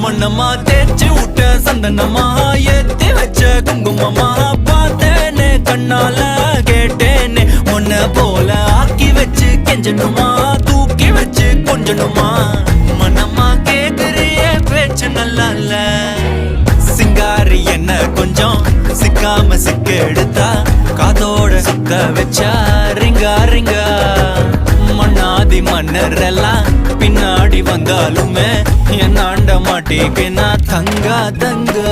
மண்ணம்மா தேய்ச்சி விட்ட சந்தனமா ஏத்தி வச்ச குங்குமமா பார்த்தேனே கண்ணால கேட்டேனே உன்ன போல ஆக்கி வச்சு கெஞ்சணுமா தூக்கி வச்சு கொஞ்சணுமா மனமா கேக்குறிய பேச்சு நல்லா இல்ல சிங்காரி என்ன கொஞ்சம் சிக்காம சிக்க எடுத்தா காதோட சுத்த வச்சா ரிங்கா ரிங்கா மண்ணாதி மன்னர் எல்லாம் பின்னாடி வந்தாலுமே என் ஆண்ட மாட்டேக்கு நான் தங்கா தங்கா